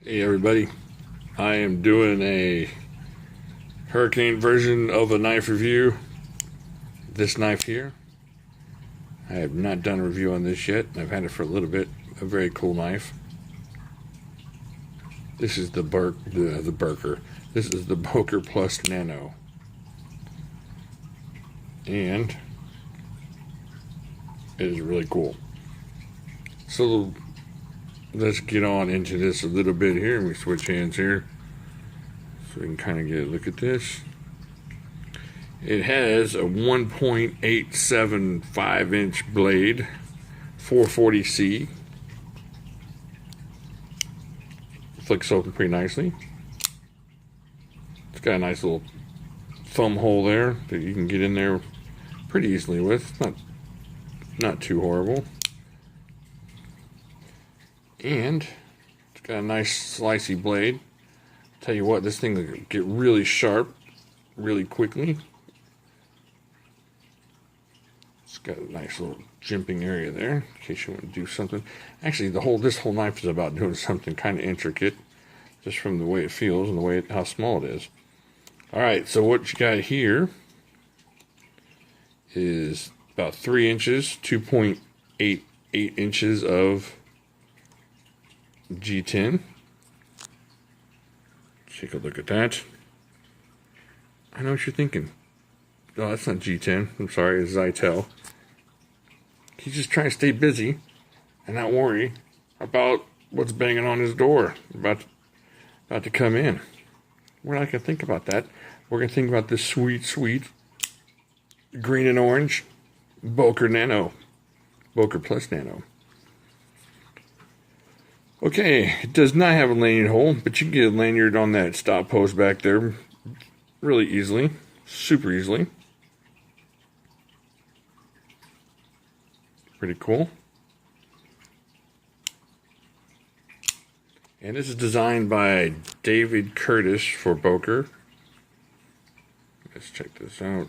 Hey everybody, I am doing a hurricane version of a knife review. This knife here, I have not done a review on this yet. I've had it for a little bit. A very cool knife. This is the Boker. This is the Boker Plus Nano. And it is really cool. So let's get on into this a little bit here. We switch hands here so we can kind of get a look at this. It has a 1.875 inch blade, 440C. Flicks open pretty nicely. It's got a nice little thumb hole there that you can get in there pretty easily with. It's not too horrible. And it's got a nice slicey blade. Tell you what, this thing will get really sharp really quickly. It's got a nice little jimping area there in case you want to do something. Actually, this whole knife is about doing something kind of intricate, just from the way it feels and the way how small it is. All right, so what you got here is about 3 inches, 2.88 inches of G10. Take a look at that. I know what you're thinking. Oh, that's not G10. I'm sorry, it's Zytel. He's just trying to stay busy and not worry about what's banging on his door about to come in. We're not going to think about that. We're going to think about this sweet, sweet green and orange Boker Nano. Boker Plus Nano. Okay, it does not have a lanyard hole, but you can get a lanyard on that stop post back there really easily, super easily. Pretty cool. And this is designed by David Curtis for Boker. Let's check this out.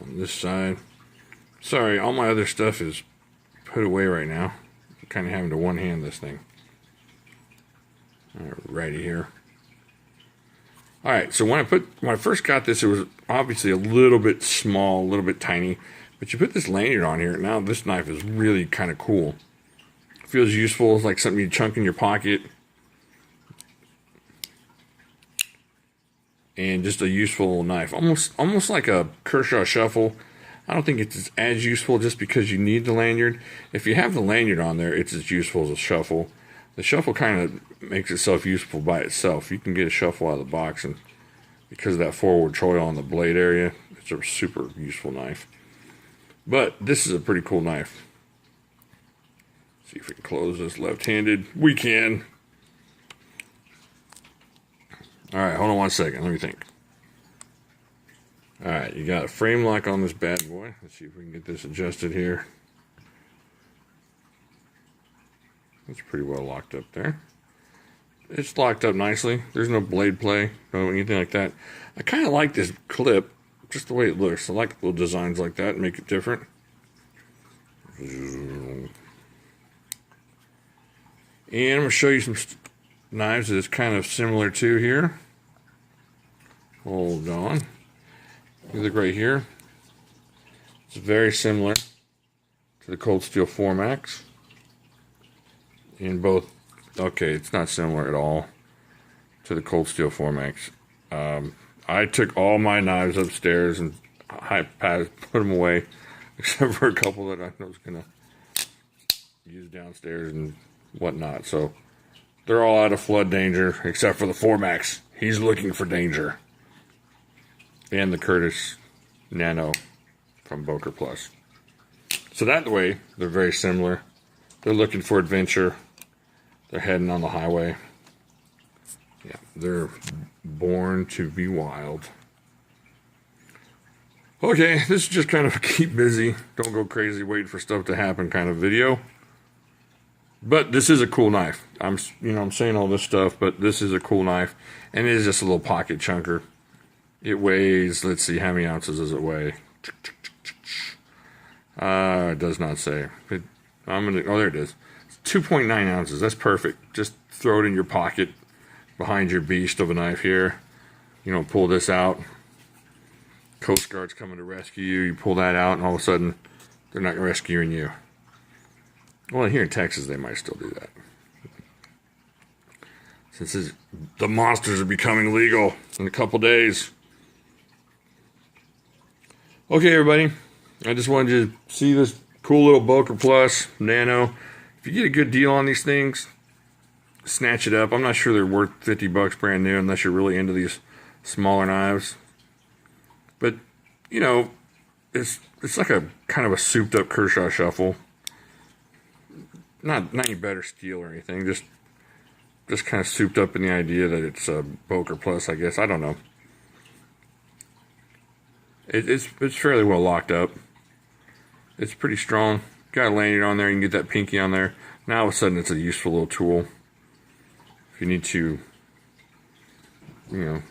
On this side. Sorry, all my other stuff is put away right now. I'm kind of having to one-hand this thing. Alrighty here. Alright, so when I first got this, it was obviously a little bit small, a little bit tiny. But you put this lanyard on here, now this knife is really kind of cool. It feels useful. It's like something you chunk in your pocket. And just a useful knife. Almost like a Kershaw shuffle. I don't think it's as useful just because you need the lanyard. If you have the lanyard on there, it's as useful as a shuffle. The shuffle kind of makes itself useful by itself. You can get a shuffle out of the box, and because of that forward choil on the blade area, it's a super useful knife. But this is a pretty cool knife. See if we can close this left-handed. We can. Alright, hold on one second. Let me think. Alright, you got a frame lock on this bad boy. Let's see if we can get this adjusted here. It's pretty well locked up there. It's locked up nicely. There's no blade play, no anything like that. I kind of like this clip, just the way it looks. I like little designs like that, make it different. And I'm going to show you some knives that it's kind of similar to here. Hold on. You look right here. It's very similar to the Cold Steel 4max. In both, okay, it's not similar at all to the Cold Steel 4max. I took all my knives upstairs and I put them away, except for a couple that I was gonna use downstairs and whatnot. So they're all out of flood danger, except for the 4max. He's looking for danger. And the Curtis Nano from Boker Plus. So that way, they're very similar. They're looking for adventure. They're heading on the highway. Yeah, they're born to be wild. Okay, this is just kind of a keep busy, don't go crazy, wait for stuff to happen kind of video. But this is a cool knife. I'm saying all this stuff, but this is a cool knife, and it is just a little pocket chunker. It weighs, let's see, how many ounces does it weigh? It does not say. Oh, there it is. It's 2.9 ounces. That's perfect. Just throw it in your pocket behind your beast of a knife here. You know, pull this out. Coast Guard's coming to rescue you. You pull that out, and all of a sudden, they're not rescuing you. Well, here in Texas, they might still do that. Since the monsters are becoming legal in a couple days. Okay, everybody. I just wanted you to see this cool little Boker Plus Nano. If you get a good deal on these things, snatch it up. I'm not sure they're worth 50 bucks brand new unless you're really into these smaller knives. But, you know, it's like a kind of a souped up Kershaw shuffle. Not any better steel or anything. Just kind of souped up in the idea that it's a Boker Plus, I guess. I don't know. It's fairly well locked up. It's pretty strong. Got a lanyard on there. You can get that pinky on there. Now all of a sudden it's a useful little tool. If you need to, you know,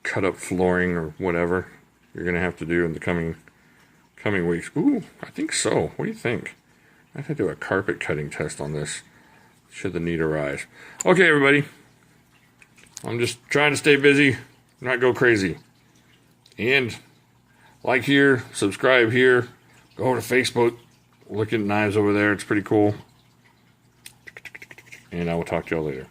cut up flooring or whatever you're going to have to do in the coming weeks. Ooh, I think so. What do you think? I have to do a carpet cutting test on this, should the need arise. Okay, everybody. I'm just trying to stay busy, not go crazy. And like here, subscribe here, go over to Facebook, look at knives over there. It's pretty cool. And I will talk to y'all later.